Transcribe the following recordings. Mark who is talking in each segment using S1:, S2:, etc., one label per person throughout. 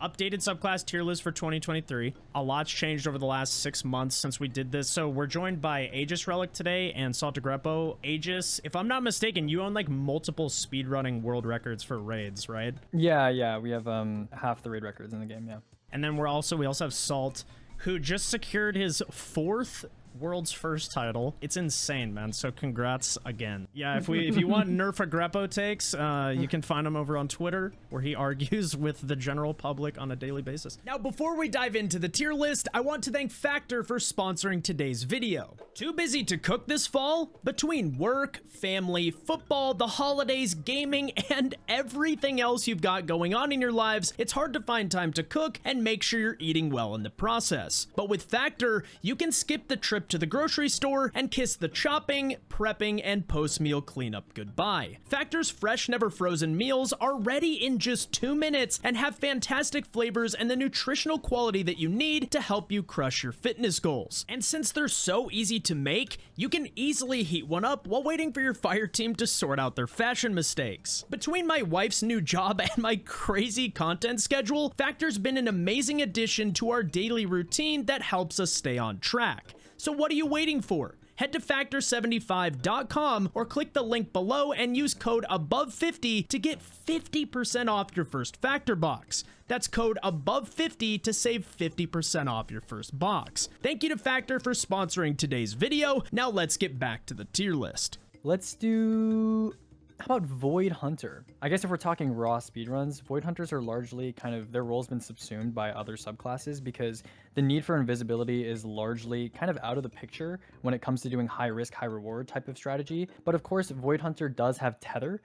S1: Updated subclass tier list for 2023. A lot's changed over the last 6 months since we did this. So we're joined by Aegis Relic today and Saltagreppo. Aegis, if I'm not mistaken, you own like multiple speedrunning world records for raids, right?
S2: Yeah, we have half the raid records in the game, yeah.
S1: And then we also have Salt, who just secured his 4th world's first title. It's insane, man. So congrats again. Yeah, if you want Nerfagreppo takes, you can find him over on Twitter, where he argues with the general public on a daily basis. Now, before we dive into the tier list, I want to thank Factor for sponsoring today's video. Too busy to cook this fall? Between work, family, football, the holidays, gaming, and everything else you've got going on in your lives, it's hard to find time to cook and make sure you're eating well in the process. But with Factor, you can skip the trip to the grocery store and kiss the chopping, prepping, and post-meal cleanup goodbye. Factor's fresh, never frozen meals are ready in just 2 minutes and have fantastic flavors and the nutritional quality that you need to help you crush your fitness goals. And since they're so easy to make, you can easily heat one up while waiting for your fire team to sort out their fashion mistakes. Between my wife's new job and my crazy content schedule, Factor's been an amazing addition to our daily routine that helps us stay on track. So what are you waiting for? Head to factor75.com or click the link below and use code ABOVE50 to get 50% off your first Factor box. That's code ABOVE50 to save 50% off your first box. Thank you to Factor for sponsoring today's video. Now let's get back to the tier list.
S2: Let's do... How about Void Hunter? I guess if we're talking raw speedruns, Void Hunters are largely their role's been subsumed by other subclasses because the need for invisibility is largely kind of out of the picture when it comes to doing high risk, high reward type of strategy. But of course, Void Hunter does have Tether.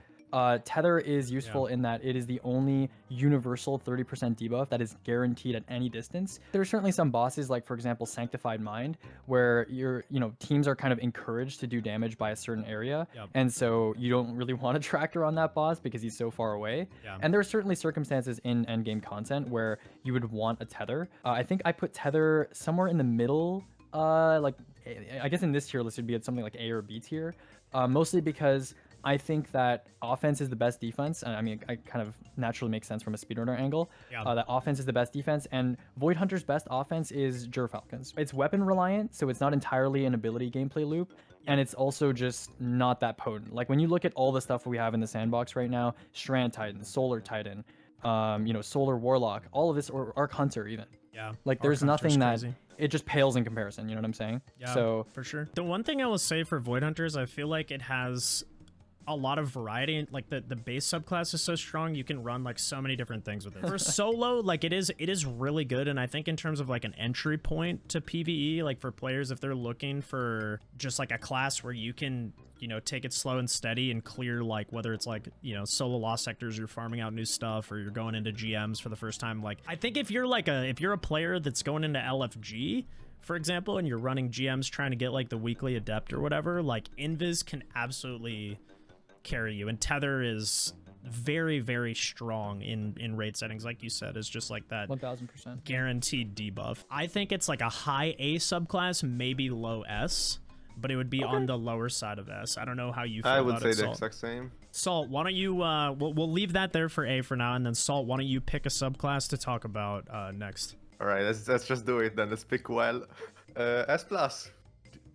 S2: Tether is useful in that it is the only universal 30% debuff that is guaranteed at any distance. There are certainly some bosses, like for example, Sanctified Mind, where teams are kind of encouraged to do damage by a certain area. And so you don't really want a tracker on that boss because he's so far away. And there are certainly circumstances in endgame content where you would want a Tether. I think I put Tether somewhere in the middle, like I guess in this tier list would be at something like A or B tier, mostly because I think that offense is the best defense. I mean, it kind of naturally makes sense from a speedrunner angle. That offense is the best defense, and Void Hunter's best offense is Gerfalcon's. It's weapon reliant, so it's not entirely an ability gameplay loop, and it's also just not that potent. Like when you look at all the stuff we have in the sandbox right now, Strand Titan, Solar Titan, Solar Warlock, all of this, or Arc Hunter even. Like there's nothing that it just pales in comparison. You know what I'm saying? So
S1: for sure. The one thing I will say for Void Hunters, I feel like it has a lot of variety. Like the base subclass is so strong, you can run like so many different things with it. For solo, like it is really good, and I think in terms of like an entry point to PvE, like for players if they're looking for just like a class where you can take it slow and steady and clear, like whether it's like solo lost sectors, you're farming out new stuff, or you're going into GMs for the first time. Like I think if you're a player that's going into LFG, for example, and you're running GMs trying to get like the weekly adept or whatever, like Invis can absolutely carry you, and Tether is very, very strong in raid settings, like you said, is just like that
S2: 1000%
S1: guaranteed debuff. I think it's like a high A subclass, maybe low S, but it would be on the lower side of S. I don't know how you feel about it.
S3: I would say the
S1: Salt.
S3: exact same.
S1: Salt, why don't you we'll leave that there for A for now, and then Salt, why don't you pick a subclass to talk about next?
S3: All right, let's just do it then. Let's pick well. S plus.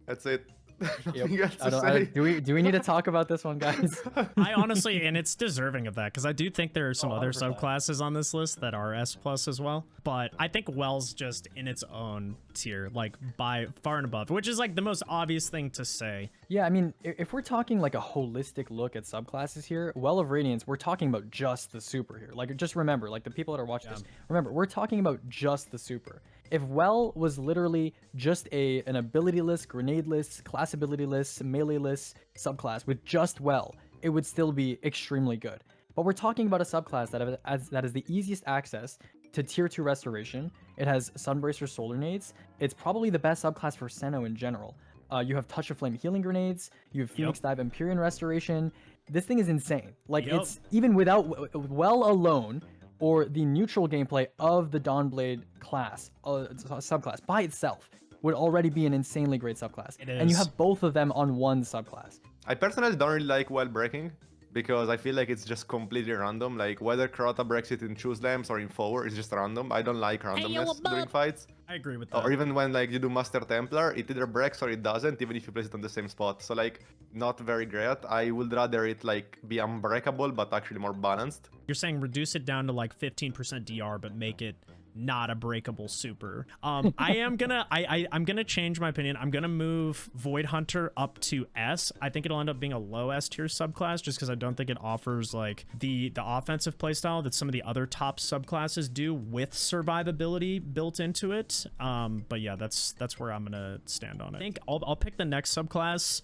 S3: That's it. Nothing else to say.
S2: Do we need to talk about this one, guys?
S1: I honestly, and it's deserving of that, because I do think there are some other subclasses on this list that are S plus as well. But I think Well's just in its own tier, like by far and above, which is like the most obvious thing to say.
S2: Yeah, I mean, if we're talking like a holistic look at subclasses here, Well of Radiance, we're talking about just the super here. Like, just remember, like the people that are watching this, remember, we're talking about just the super. If Well was literally just an ability list, grenade list, class ability list, melee list subclass with just Well, it would still be extremely good. But we're talking about a subclass that is the easiest access to tier 2 restoration. It has Sunbracer solar nades. It's probably the best subclass for Senno in general. You have Touch of Flame healing grenades. You have Phoenix Dive Empyrean restoration. This thing is insane. Like it's even without Well alone, or the neutral gameplay of the Dawnblade class, subclass by itself, would already be an insanely great subclass. And you have both of them on one subclass.
S3: I personally don't really like Well breaking. because I feel like it's just completely random. Like whether Crota breaks it in choose lamps or in forward is just random. I don't like randomness during fights.
S1: I agree with that.
S3: Or even when like you do Master Templar, it either breaks or it doesn't, even if you place it on the same spot. So like not very great. I would rather it like be unbreakable but actually more balanced.
S1: You're saying reduce it down to like 15% DR, but make it not a breakable super. I'm gonna change my opinion. I'm gonna move Void Hunter up to S. I think it'll end up being a low S tier subclass just because I don't think it offers like the offensive playstyle that some of the other top subclasses do with survivability built into it. But yeah, that's where I'm gonna stand on it. I think I'll pick the next subclass,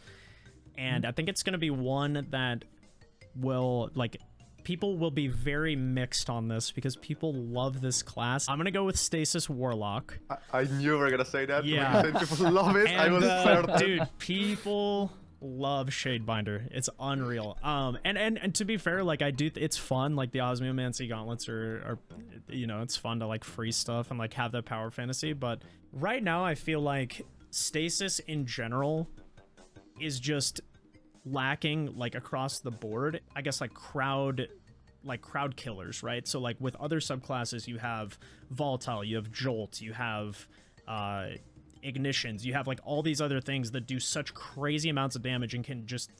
S1: and I think it's gonna be one that will like. People will be very mixed on this because people love this class. I'm gonna go with Stasis Warlock.
S3: I knew we were gonna say that.
S1: Yeah.
S3: When you said people love it,
S1: And,
S3: I was certain.
S1: dude, people love Shadebinder. It's unreal. And to be fair, like I do, it's fun. Like the Osmiomancy gauntlets are, you know, it's fun to like free stuff and like have that power fantasy. But right now, I feel like Stasis in general is just lacking like across the board. I guess like crowd killers, right? So like with other subclasses, you have Volatile, you have Jolt, you have Ignitions, you have like all these other things that do such crazy amounts of damage and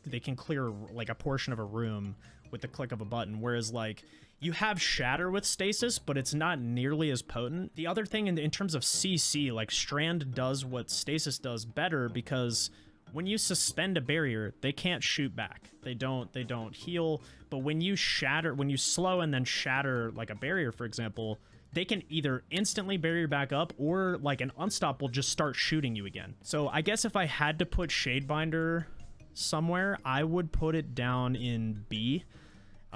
S1: they can clear like a portion of a room with the click of a button. Whereas like you have Shatter with Stasis, but it's not nearly as potent. The other thing in terms of CC, like Strand does what Stasis does better because when you suspend a barrier, they can't shoot back. They don't heal. But when you slow and then shatter like a barrier, for example, they can either instantly barrier back up or like an unstop will just start shooting you again. So I guess if I had to put Shadebinder somewhere, I would put it down in B.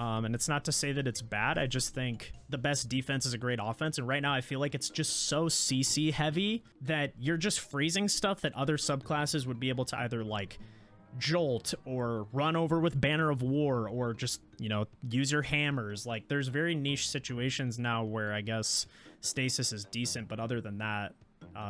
S1: And it's not to say that it's bad. I just think the best defense is a great offense. And right now I feel like it's just so CC heavy that you're just freezing stuff that other subclasses would be able to either like jolt or run over with Banner of War or just, you know, use your hammers. Like there's very niche situations now where I guess Stasis is decent, but other than that,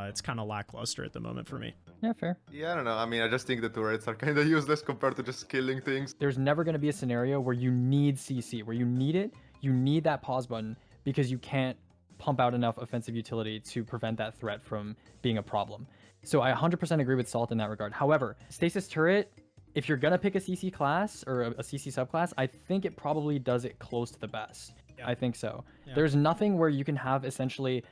S1: it's kind of lackluster at the moment for me.
S2: Yeah, fair.
S3: Yeah, I don't know. I mean, I just think the turrets are kind of useless compared to just killing things.
S2: There's never going to be a scenario where you need CC, where you need that pause button because you can't pump out enough offensive utility to prevent that threat from being a problem. So I 100% agree with Salt in that regard. However, Stasis Turret, if you're going to pick a CC class or a CC subclass, I think it probably does it close to the best. Yeah. I think so. Yeah. There's nothing where you can have essentially...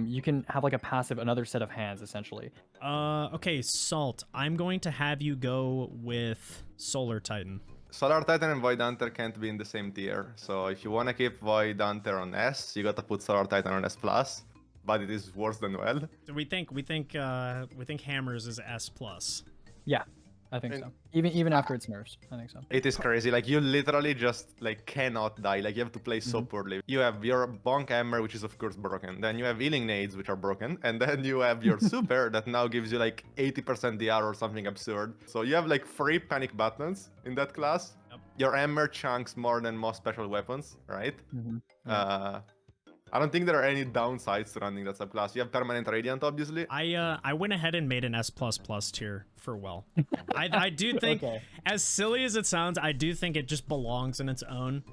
S2: you can have like a passive, another set of hands, essentially.
S1: Okay, Salt, I'm going to have you go with Solar Titan.
S3: Solar Titan and Void Hunter can't be in the same tier. So if you want to keep Void Hunter on S, you gotta put Solar Titan on S+, but it is worse than well.
S1: So we think Hammers is S+.
S2: Yeah. I think so. Even after its nerfs, I think so.
S3: It is crazy. Like you literally just like cannot die. Like you have to play so poorly. You have your Bonk Hammer, which is of course broken. Then you have Healing Nades, which are broken. And then you have your Super that now gives you like 80% DR or something absurd. So you have like 3 panic buttons in that class. Yep. Your Hammer chunks more than most special weapons, right? I don't think there are any downsides to running that subclass. You have Permanent Radiant, obviously.
S1: I went ahead and made an S++ tier for well. I do think, as silly as it sounds, I do think it just belongs in its own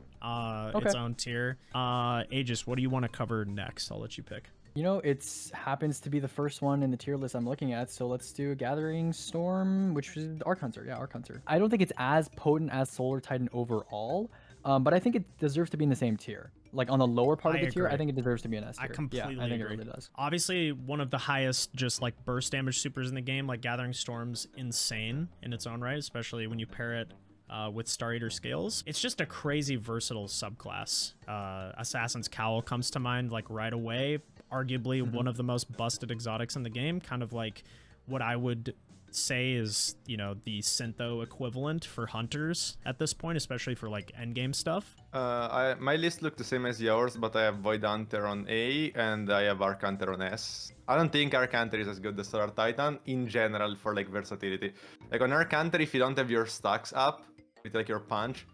S1: tier. Aegis, what do you want to cover next? I'll let you pick.
S2: You know, it happens to be the first one in the tier list I'm looking at, so let's do Gathering Storm, which is Arc Hunter. Yeah, Arc Hunter. I don't think it's as potent as Solar Titan overall, but I think it deserves to be in the same tier. Like on the lower part of the tier, I think it deserves to be an S tier.
S1: I completely
S2: I think
S1: agree.
S2: It really does.
S1: Obviously, one of the highest just like burst damage supers in the game, like Gathering Storm's insane in its own right, especially when you pair it with Star Eater Scales. It's just a crazy versatile subclass. Assassin's Cowl comes to mind like right away. Arguably one of the most busted exotics in the game, kind of like what I would say is, you know, the Syntho equivalent for hunters at this point, especially for like endgame stuff.
S3: My list looked the same as yours, but I have Void Hunter on A and I have Arc Hunter on S. I don't think Arc Hunter is as good as Solar Titan in general for like versatility. Like on Arc Hunter, if you don't have your stacks up with like your punch,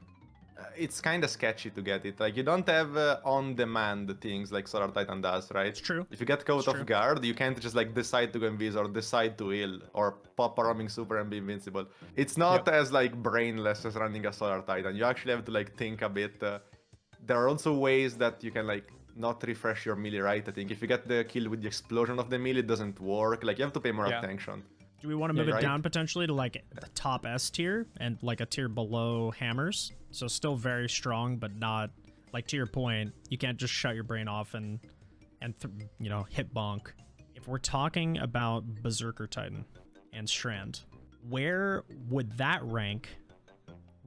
S3: it's kind of sketchy to get it. Like, you don't have on-demand things like Solar Titan does, right?
S1: It's true.
S3: If you get caught
S1: It's
S3: off
S1: true.
S3: guard, you can't just like decide to go invis or decide to heal or pop a roaming super and be invincible. It's not
S2: Yep.
S3: as like brainless as running a Solar Titan. You actually have to like think a bit. There are also ways that you can like not refresh your melee, right? I think if you get the kill with the explosion of the melee, it doesn't work. Like, you have to pay more
S2: Yeah.
S3: attention.
S1: Do we want to
S2: Yeah,
S1: move it
S3: right.
S1: down potentially to like the top S tier and like a tier below hammers? So still very strong, but not like, to your point, you can't just shut your brain off and you know, hit bonk. If we're talking about Berserker Titan and Strand, where would that rank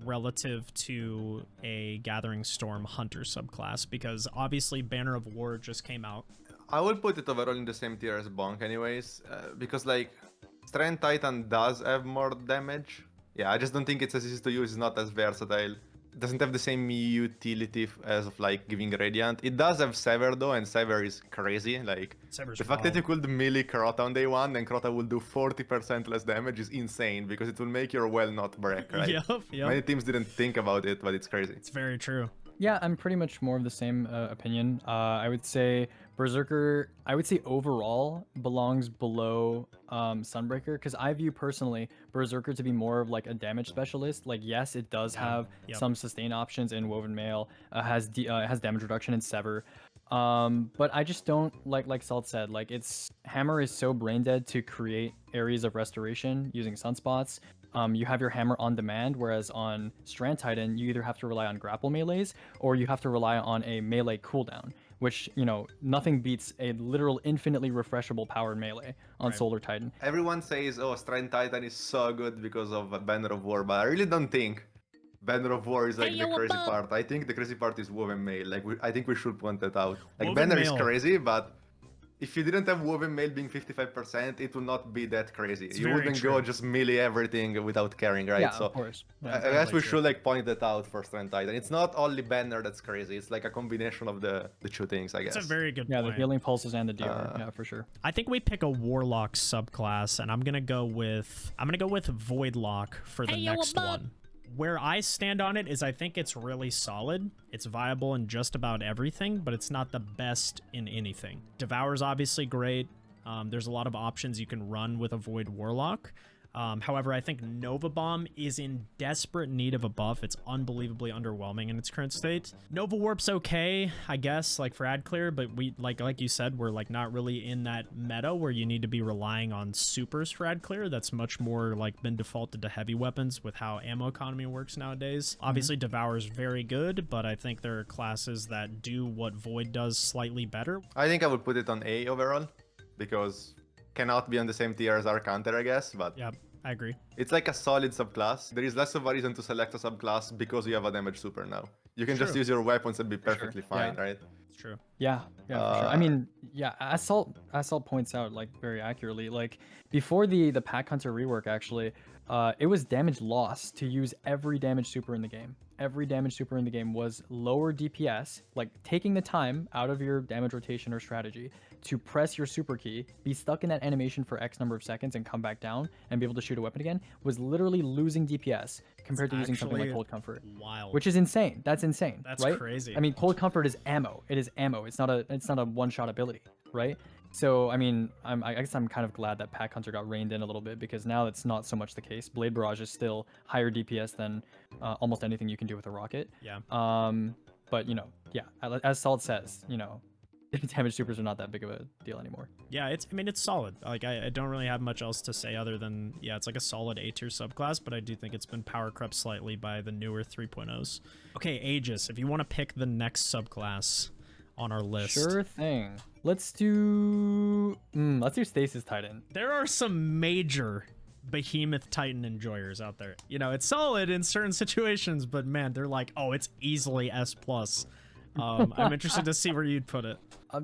S1: relative to a Gathering Storm Hunter subclass? Because obviously Banner of War just came out.
S3: I will put it overall in the same tier as Bonk anyways, because like Strand Titan does have more damage. Yeah, I just don't think it's as easy to use, it's not as versatile. It doesn't have the same utility as of like giving Radiant. It does have Sever though, and Sever is crazy. Like,
S1: Sever's
S3: the fact that you could melee Crota on day one and Crota will do 40% less damage is insane, because it will make your well not break, right?
S1: Yep.
S3: Many teams didn't think about it, but it's crazy.
S1: It's very true.
S2: Yeah, I'm pretty much more of the same opinion. I would say Berserker, I would say overall belongs below Sunbreaker, because I view personally Berserker to be more of like a damage specialist. Like, yes, it does have some sustain options in Woven Mail, has damage reduction in Sever. But I just don't like Salt said, like, its hammer is so brain dead to create areas of restoration using sunspots. You have your hammer on demand, whereas on Strand Titan, you either have to rely on grapple melees or you have to rely on a melee cooldown, which, you know, nothing beats a literal infinitely refreshable powered melee on Solar Titan.
S3: Everyone says, oh, Strand Titan is so good because of Banner of War, but I really don't think Banner of War is like the crazy part. I think the crazy part is Woven Mail. Like, I think we should point that out. Like,
S1: Woven
S3: Banner
S1: Mail.
S3: is crazy, but if you didn't have Woven Mail being 55%, it would not be that crazy. You
S1: very
S3: wouldn't
S1: true.
S3: go just melee everything without caring, right?
S2: Yeah,
S3: So
S2: of course. Yeah.
S3: I guess we should like point that out for Strand Titan. It's not only Banner that's crazy. It's like a combination of the two things, I guess.
S1: It's a very good
S2: Yeah,
S1: point.
S2: the healing pulses and the DR. Yeah, for sure.
S1: I think we pick a Warlock subclass, and I'm gonna go with Voidlock for the next one. Where I stand on it is I think it's really solid. It's viable in just about everything, but it's not the best in anything. Devour's obviously great. There's a lot of options you can run with a Void Warlock. However, I think Nova Bomb is in desperate need of a buff. It's unbelievably underwhelming in its current state. Nova Warp's okay, I guess, like for ad clear, but we like you said, we're like not really in that meta where you need to be relying on supers for ad clear. That's much more like been defaulted to heavy weapons with how ammo economy works nowadays. Obviously, Devour's very good, but I think there are classes that do what Void does slightly better.
S3: I think I would put it on A overall, because cannot be on the same tier as our counter, I guess, but
S1: Yeah, I agree.
S3: it's like a solid subclass. There is less of a reason to select a subclass because you have a damage super now. You can just
S1: True.
S3: use your weapons and be perfectly fine,
S2: Yeah.
S3: right?
S1: It's true.
S2: Yeah, for sure. I mean, yeah, as Salt points out, like, very accurately, like, before the Pack Hunter rework, actually, it was damage loss to use every damage super in the game. Every damage super in the game was lower DPS, like taking the time out of your damage rotation or strategy to press your super key, be stuck in that animation for X number of seconds and come back down and be able to shoot a weapon again, was literally losing DPS compared to using something like
S1: actually
S2: Cold Comfort.
S1: Wild.
S2: Which is insane. That's insane.
S1: That's
S2: right?
S1: crazy.
S2: I mean, Cold Comfort is ammo. It is ammo. It's not a one-shot ability, right? So I mean, I guess I'm kind of glad that Pack Hunter got reined in a little bit, because now it's not so much the case. Blade Barrage is still higher DPS than almost anything you can do with a rocket.
S1: Yeah.
S2: But you know, yeah, as Salt says, you know, damage supers are not that big of a deal anymore.
S1: Yeah, it's solid. Like, I don't really have much else to say other than, yeah, it's like a solid A tier subclass, but I do think it's been power crept slightly by the newer 3.0s. Okay, Aegis, if you want to pick the next subclass on our list.
S2: Sure thing. Let's do Stasis Titan.
S1: There are some major behemoth Titan enjoyers out there. You know, it's solid in certain situations, but man, they're like, oh, it's easily S+. I'm interested to see where you'd put it.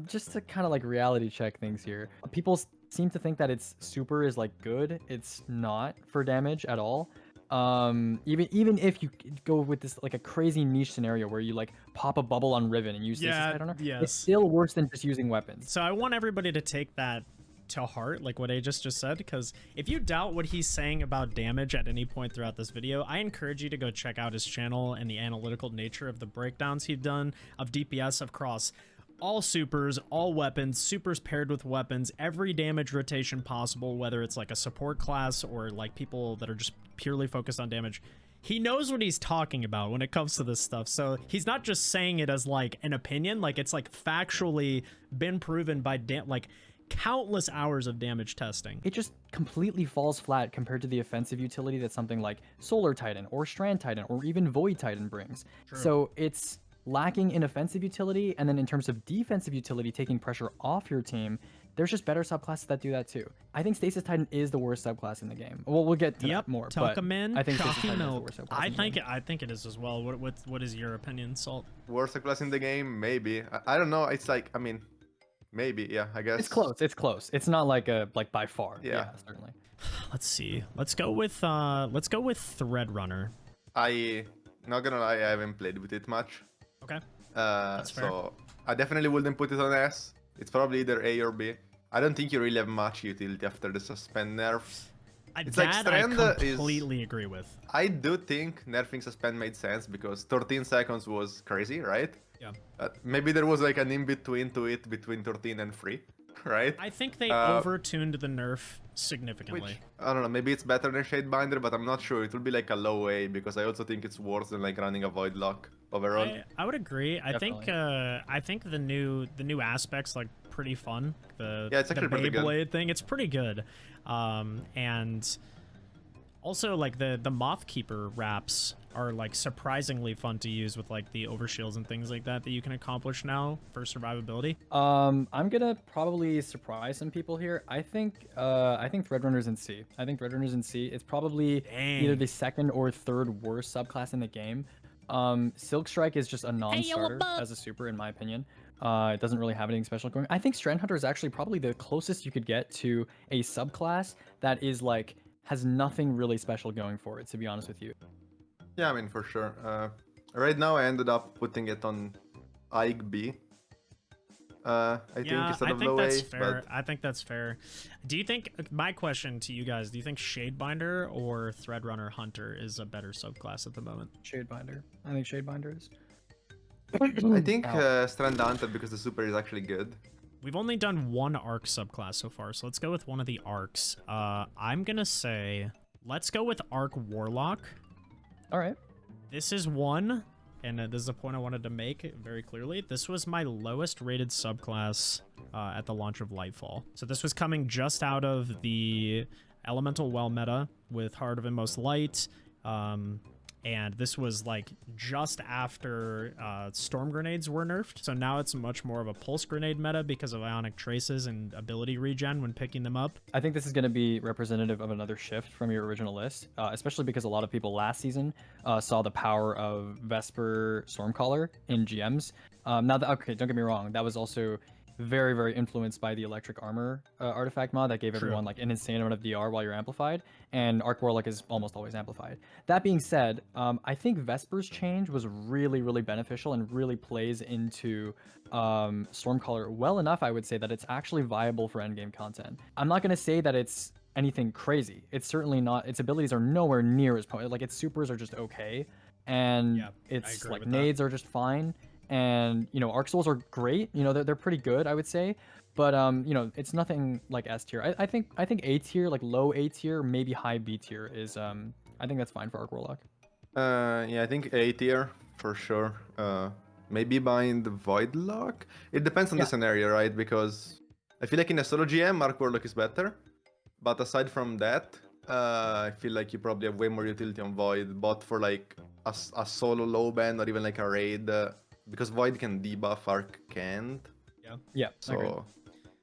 S2: Just to kind of like reality check things here. People seem to think that its super is like good. It's not for damage at all. Even if you go with this like a crazy niche scenario where you like pop a bubble on Riven and use this, I don't know.
S1: yes.
S2: It's still worse than just using weapons.
S1: So I want everybody to take that to heart, like what Aegis just said, because if you doubt what he's saying about damage at any point throughout this video, I encourage you to go check out his channel and the analytical nature of the breakdowns he's done of DPS across all supers, all weapons, supers paired with weapons, every damage rotation possible, whether it's like a support class or like people that are just purely focused on damage. He knows what he's talking about when it comes to this stuff. So he's not just saying it as like an opinion, like it's like factually been proven by like countless hours of damage testing.
S2: It just completely falls flat compared to the offensive utility that something like Solar Titan or Strand Titan or even Void Titan brings.
S1: True.
S2: So it's lacking in offensive utility, and then in terms of defensive utility, taking pressure off your team, there's just better subclasses that do that too. I think Stasis Titan is the worst subclass in the game. Well, we'll get to that more.
S1: Tuck
S2: but
S1: him in.
S2: I think Stasis Titan is the worst subclass.
S1: I think it is as well. What is your opinion, Salt?
S3: Worst class in the game? Maybe. I don't know. It's like, I mean, maybe. Yeah, I guess.
S2: It's close. It's close. It's not like by far.
S3: Yeah,
S2: certainly.
S1: Let's see. Let's go with Thread Runner.
S3: Not gonna lie, I haven't played with it much.
S1: Okay. That's fair.
S3: So I definitely wouldn't put it on S. It's probably either A or B. I don't think you really have much utility after the suspend nerfs.
S1: It's
S3: like
S1: that
S3: Strand
S1: I completely agree with.
S3: I do think nerfing suspend made sense because 13 seconds was crazy, right?
S1: Yeah.
S3: Maybe there was like an in-between to it between 13 and 3, right?
S1: I think they overtuned the nerf significantly.
S3: Which, I don't know, maybe it's better than Shadebinder, but I'm not sure. It will be like a low A because I also think it's worse than like running a Void Lock overall.
S1: I would agree.
S2: Definitely.
S1: I think the new aspects like pretty fun.
S3: Yeah, it's actually pretty good.
S1: Beyblade thing, it's pretty good. And also like the Moth Keeper wraps are like surprisingly fun to use with like the overshields and things like that you can accomplish now for survivability.
S2: I'm gonna probably surprise some people here. I think Threadrunner's in C. I think Threadrunner's in C. It's probably either the second or third worst subclass in the game. Silk Strike is just a non-starter as a super, in my opinion. It doesn't really have anything special going. I think Strand Hunter is actually probably the closest you could get to a subclass that is like has nothing really special going for it, to be honest with you.
S3: Yeah, I mean, for sure. Right now I ended up putting it on Aeg B. I think instead of low A, but
S1: I think that's fair. Do you think, my question to you guys, do you think Shadebinder or Threadrunner Hunter is a better subclass at the moment?
S2: Shadebinder. I think Shadebinder is.
S3: I think Strand Hunter because the super is actually good.
S1: We've only done one arc subclass so far, so let's go with one of the arcs. I'm gonna say, let's go with Arc Warlock.
S2: All right.
S1: This is one, and this is a point I wanted to make very clearly. This was my lowest rated subclass at the launch of Lightfall. So this was coming just out of the Elemental Well meta with Heart of Inmost Light. And this was like just after storm grenades were nerfed. So now it's much more of a pulse grenade meta because of ionic traces and ability regen when picking them up.
S2: I think this is going to be representative of another shift from your original list, especially because a lot of people last season saw the power of Vesper Stormcaller in GMs. Okay, don't get me wrong, that was also very, very influenced by the electric armor artifact mod that gave everyone like an insane amount of DR while you're amplified, and Arc Warlock is almost always amplified. That being said, I think Vesper's change was really, really beneficial and really plays into Stormcaller well enough, I would say, that it's actually viable for endgame content. I'm not going to say that it's anything crazy. It's certainly not. Its abilities are nowhere near as potent. Like, its supers are just okay, and its like nades are just fine. And, you know, Arc Souls are great. You know, they're pretty good, I would say. But, you know, it's nothing like S tier. I think A tier, like low A tier, maybe high B tier is, I think that's fine for Arc Warlock.
S3: Yeah, I think A tier for sure. Maybe buying the Void Lock. It depends on the scenario, right? Because I feel like in a solo GM, Arc Warlock is better. But aside from that, I feel like you probably have way more utility on Void, both for like a solo low ban or even like a raid. Because Void can debuff, Arc can't.
S2: Yeah.
S3: So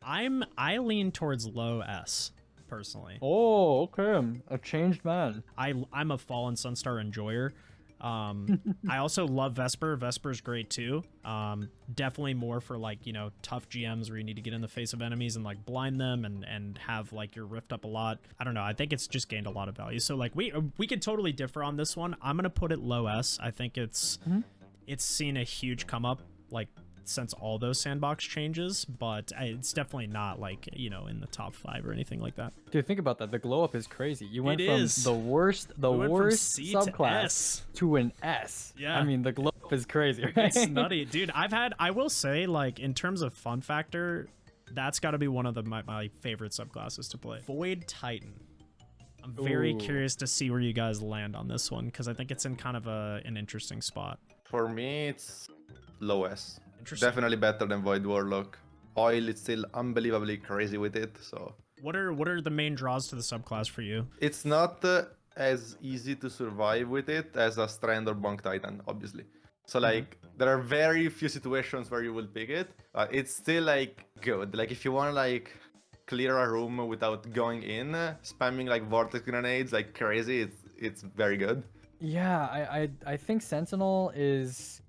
S1: I lean towards low S personally.
S2: Oh, okay. A changed man.
S1: I'm a Fallen Sunstar enjoyer. I also love Vesper. Vesper's great too. Definitely more for like, you know, tough GMs where you need to get in the face of enemies and like blind them and have like your rift up a lot. I don't know. I think it's just gained a lot of value. So like we could totally differ on this one. I'm gonna put it low S. I think it's seen a huge come up like since all those sandbox changes, but it's definitely not like, you know, in the top 5 or anything like that.
S2: Dude, think about that. The glow up is crazy. You went
S1: It
S2: from
S1: is.
S2: the worst
S1: C to
S2: subclass
S1: S.
S2: to an S.
S1: Yeah.
S2: I mean, the glow up is crazy, right?
S1: It's nutty. Dude, I will say, like, in terms of fun factor, that's got to be one of my favorite subclasses to play. Void Titan. I'm very curious to see where you guys land on this one, because I think it's in kind of an interesting spot.
S3: For me, it's low S.
S1: Interesting.
S3: Definitely better than Void Warlock. Oil is still unbelievably crazy with it, so...
S1: What are the main draws to the subclass for you?
S3: It's not as easy to survive with it as a Strand or Bonk Titan, obviously. So, like, there are very few situations where you will pick it. It's still, like, good. Like, if you want to, like, clear a room without going in, spamming, like, vortex grenades like crazy, it's very good.
S2: Yeah, I think Sentinel's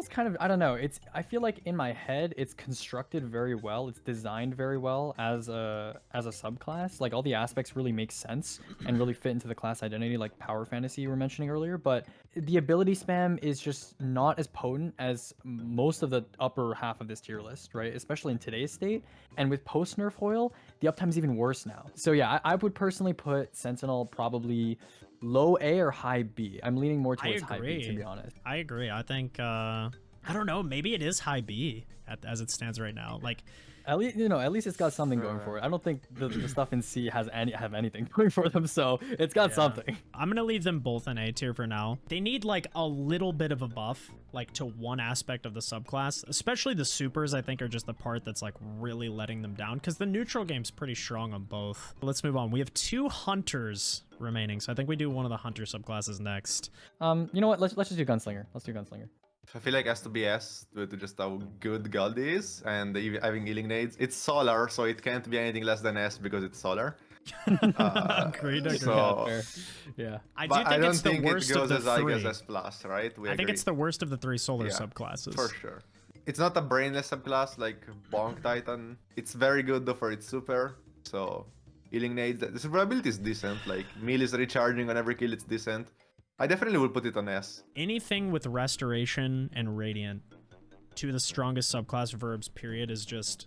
S2: kind of, I don't know, I feel like in my head it's constructed very well, it's designed very well as a subclass. Like all the aspects really make sense and really fit into the class identity, like power fantasy you were mentioning earlier, but the ability spam is just not as potent as most of the upper half of this tier list, right? Especially in today's state. And with post nerf oil, the uptime is even worse now. So yeah, I would personally put Sentinel probably low A or high B. I'm leaning more towards high B, to be honest.
S1: I agree. I think I don't know, maybe it is high B as it stands right now. Like
S2: at least it's got something going for it. I don't think the stuff in C have anything going for them, so it's got something.
S1: I'm gonna leave them both in A tier for now. They need like a little bit of a buff, like to one aspect of the subclass, especially the supers. I think are just the part that's like really letting them down, because the neutral game's pretty strong on both. Let's move on. We have 2 hunters remaining, so I think we do one of the hunter subclasses next.
S2: You know what? Let's just do gunslinger. Let's do gunslinger.
S3: I feel like it has to be S due to just how good Gold is, and having healing nades. It's solar, so it can't be anything less than S because it's solar.
S1: Agreed.
S3: So,
S2: yeah.
S1: I don't think
S3: it goes as high as S+, right?
S1: I think it's the worst of the 3 solar subclasses.
S3: For sure. It's not a brainless subclass like Bonk Titan. It's very good though for its super, so healing nades. The survivability is decent, like melee is recharging on every kill, it's decent. I definitely will put it on S.
S1: Anything with restoration and radiant, 2 of the strongest subclass verbs, period, is just,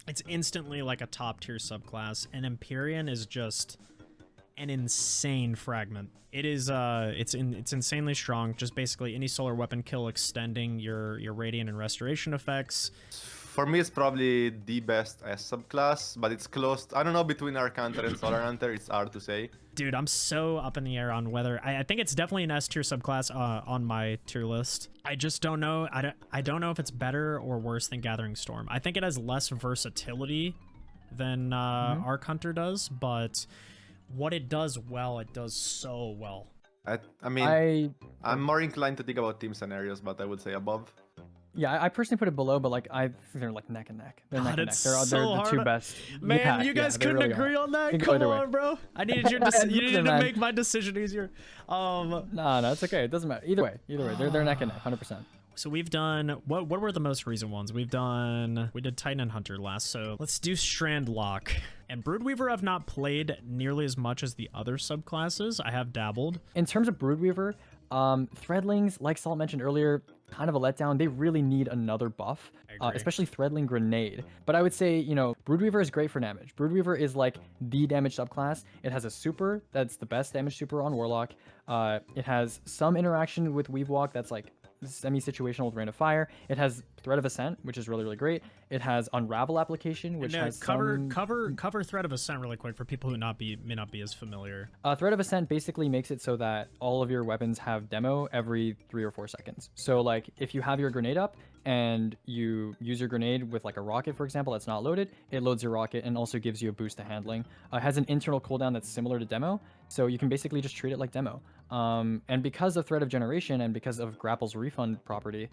S1: it's instantly like a top tier subclass. And Empyrean is just an insane fragment. It is it's insanely strong. Just basically any solar weapon kill extending your radiant and restoration effects.
S3: For me, it's probably the best S subclass, but it's close. I don't know, between Arc Hunter and Solar Hunter, it's hard to say.
S1: Dude, I'm so up in the air on whether I think it's definitely an S tier subclass on my tier list. I just don't know. I don't know if it's better or worse than Gathering Storm. I think it has less versatility than Arc Hunter does, but what it does well, it does so well.
S3: I mean, I'm more inclined to think about team scenarios, but I would say above.
S2: Yeah, I personally put it below, but like I think they're like neck and neck. They're neck and neck. They're the 2 best.
S1: Man,
S2: yeah,
S1: you guys couldn't
S2: really
S1: agree on that?
S2: Come
S1: Come on, bro. I needed you needed to make my decision easier.
S2: No, it's okay. It doesn't matter. Either way, they're neck and neck, 100%.
S1: So we've done, what were the most recent ones? We did Titan and Hunter last, so let's do Strand Lock. And Broodweaver I've not played nearly as much as the other subclasses. I have dabbled.
S2: In terms of Broodweaver, Threadlings, like Salt mentioned earlier, kind of a letdown. They really need another buff, especially Threadling Grenade. But I would say, you know, Broodweaver is great for damage. Broodweaver is like the damage subclass. It has a super that's the best damage super on Warlock. It has some interaction with Weavewalk that's like semi-situational with Rain of Fire. It has Thread of Ascent, which is really, really great. It has Unravel application, which has
S1: cover Thread of Ascent really quick for people who may not be as familiar.
S2: Thread of Ascent basically makes it so that all of your weapons have demo every 3 or 4 seconds. So like if you have your grenade up and you use your grenade with like a rocket, for example, that's not loaded, it loads your rocket and also gives you a boost to handling. It has an internal cooldown that's similar to demo, so you can basically just treat it like demo. And because of Thread of Generation and because of Grapple's refund property,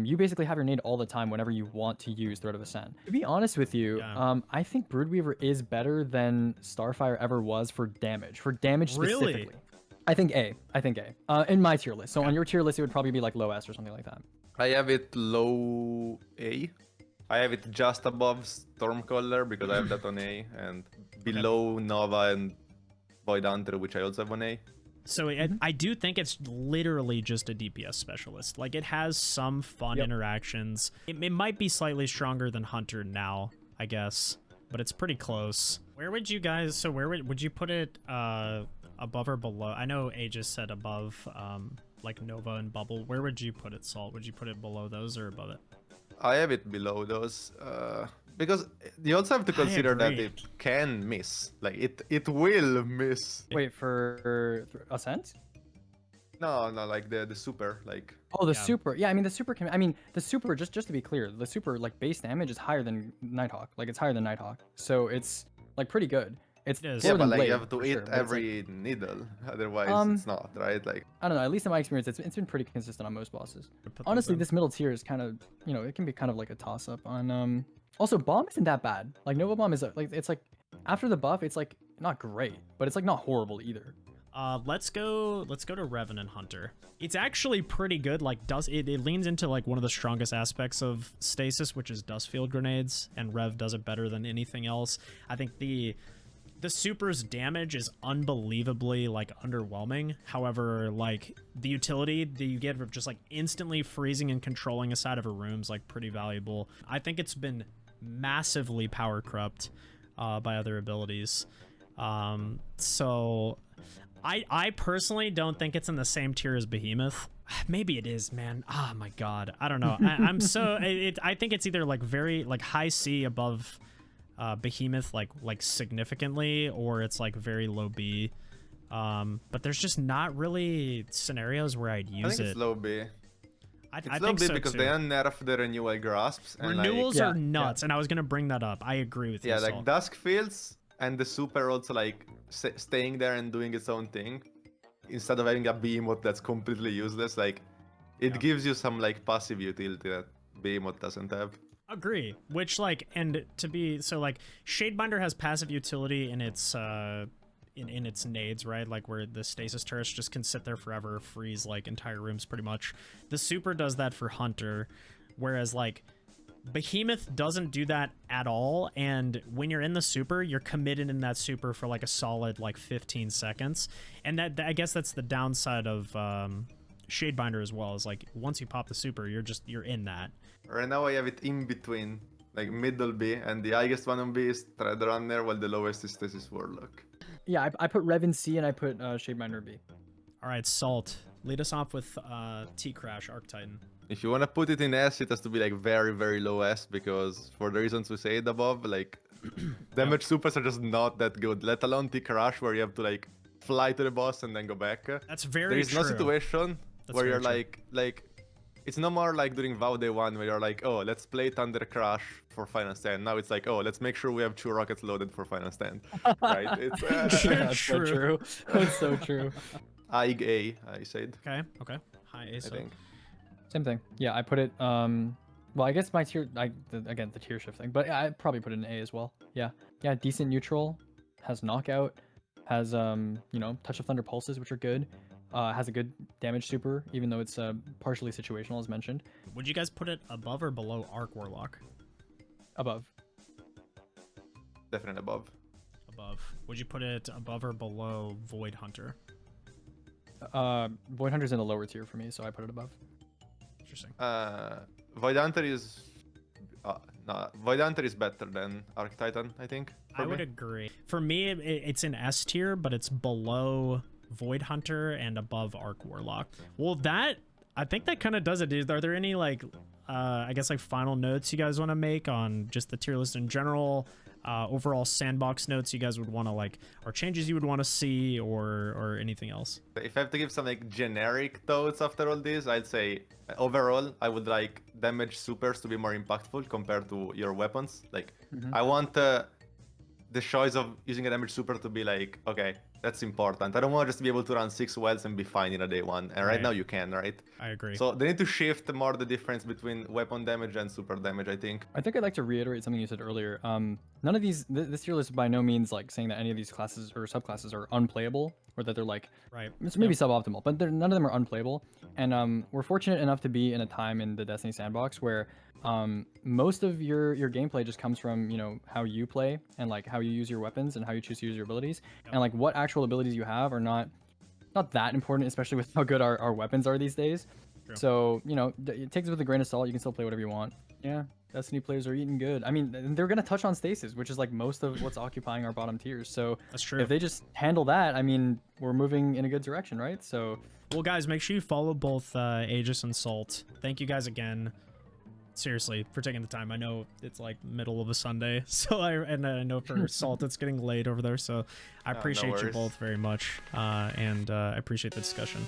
S2: you basically have your nade all the time whenever you want to use Thread of Ascent. To be honest with you, I think Broodweaver is better than Starfire ever was for damage. Specifically.
S1: Really?
S2: I think A. In my tier list. So on your tier list, it would probably be like low S or something like that.
S3: I have it low A. I have it just above Stormcaller because I have that on A, and below Nova and Void Hunter, which I also have on A.
S1: So I do think it's literally just a DPS specialist. Like, it has some fun interactions. It might be slightly stronger than Hunter now, I guess, but it's pretty close. Where would you guys, so where would you put it above or below? I know Aegis said above, like Nova and Bubble. Where would you put it, Salt? Would you put it below those or above it?
S3: I have it below those, because you also have to consider that it can miss. Like, it will miss.
S2: Wait, for Ascent?
S3: No, like the super, like.
S2: Oh, the super. Yeah, I mean the super can. I mean the super. Just to be clear, the super like base damage is higher than Nighthawk. Like, it's higher than Nighthawk, so it's like pretty good. It's
S3: yeah, but like
S2: Blade,
S3: you have to eat
S2: sure,
S3: every needle, otherwise it's not right. Like,
S2: I don't know. At least in my experience, it's been pretty consistent on most bosses. Honestly, this middle tier is kind of, you know, it can be kind of like a toss up on. Also, bomb isn't that bad. Like, Nova bomb is like, it's like after the buff, it's like not great, but it's like not horrible either.
S1: Let's go to Revenant Hunter. It's actually pretty good. Like, it leans into like one of the strongest aspects of Stasis, which is dust field grenades, and Rev does it better than anything else. I think the super's damage is unbelievably like underwhelming. However, like the utility that you get of just like instantly freezing and controlling a side of a room is like pretty valuable. I think it's been massively power corrupt by other abilities. So I personally don't think it's in the same tier as Behemoth. Maybe it is, man. Oh my god, I don't know. I'm so I think it's either like very like high C above Behemoth like significantly, or it's like very low B. But there's just not really scenarios where I'd use
S3: I think it's low B.
S1: I
S3: low
S1: think
S3: B
S1: so
S3: because
S1: too.
S3: they unnerfed the renewal grasps. And
S1: Renewals
S3: like,
S1: are nuts, and I was gonna bring that up. I agree with you.
S3: Yeah, like
S1: Salt.
S3: Dusk Fields and the super also like staying there and doing its own thing instead of having a behemoth that's completely useless. Like, it gives you some like passive utility that behemoth doesn't have.
S1: Agree. Which like, and to be so like, Shadebinder has passive utility in its in its nades, right? Like where the stasis turrets just can sit there forever, freeze like entire rooms pretty much. The super does that for Hunter, whereas like Behemoth doesn't do that at all, and when you're in the super, you're committed in that super for like a solid like 15 seconds, and that I guess that's the downside of Shadebinder as well, is like once you pop the super, you're in that.
S3: Right now I have it in between, like middle B, and the highest one on B is Threadrunner, while the lowest is Stasis Warlock.
S2: Yeah, I put Rev in C and I put Shadebinder B.
S1: All right, Salt, lead us off with T-Crash Arctitan.
S3: If you want to put it in S, it has to be like very, very low S, because for the reasons we said above, like damage supers are just not that good, let alone T-Crash, where you have to like fly to the boss and then go back.
S1: That's very
S3: There is
S1: true.
S3: no situation where you're
S1: true.
S3: like it's no more like during VOW Day 1 where you're like, oh, let's play Thunder Crash for Final Stand. Now it's like, oh, let's make sure we have 2 rockets loaded for Final Stand. Right? It's
S2: That's so true. That's so true.
S3: Aeg A, I said.
S1: Okay. High A.
S3: I think.
S2: Same thing. Yeah, I put it. Well, I guess my tier. Again, the tier shift thing, but I probably put it in A as well. Yeah, decent neutral, has knockout, has you know, touch of thunder pulses, which are good. Has a good damage super, even though it's partially situational, as mentioned.
S1: Would you guys put it above or below Arc Warlock?
S2: Above.
S3: Definitely above.
S1: Above. Would you put it above or below Void Hunter?
S2: Void Hunter's in the lower tier for me, so I put it above.
S1: Interesting.
S3: Void Hunter is Void Hunter is better than Arc Titan, I think.
S1: I would agree. For me, it's in S tier, but it's below Void Hunter and above Arc Warlock. Well, I think that kind of does it. Are there any like I guess like final notes you guys want to make on just the tier list in general? Overall sandbox notes you guys would want to like, or changes you would want to see, or anything else?
S3: If I have to give some like generic thoughts after all this, I'd say overall I would like damage supers to be more impactful compared to your weapons. Like I want the choice of using a damage super to be like, okay, that's important. I don't want to just be able to run 6 wells and be fine in a day 1. And right now you can, right?
S1: I agree.
S3: So they need to shift more the difference between weapon damage and super damage, I think.
S2: I think I'd like to reiterate something you said earlier. None of these, this tier list by no means like saying that any of these classes or subclasses are unplayable, or that they're like, it's maybe suboptimal, but none of them are unplayable. And we're fortunate enough to be in a time in the Destiny sandbox where most of your gameplay just comes from, you know, how you play and like how you use your weapons and how you choose to use your abilities, and like what actual abilities you have are not not that important, especially with how good our weapons are these days.
S1: True.
S2: So, you know, it takes it with a grain of salt. You can still play whatever you want. Yeah, Destiny players are eating good. I mean, they're going to touch on stasis, which is like most of what's occupying our bottom tiers. So
S1: That's true.
S2: if they just handle that, I mean, we're moving in a good direction, right? So,
S1: well, guys, make sure you follow both Aegis and Salt. Thank you guys again. Seriously, for taking the time. I know it's like middle of a Sunday, so I know for Salt it's getting late over there, so I appreciate you
S3: worries.
S1: both very much, and I appreciate the discussion.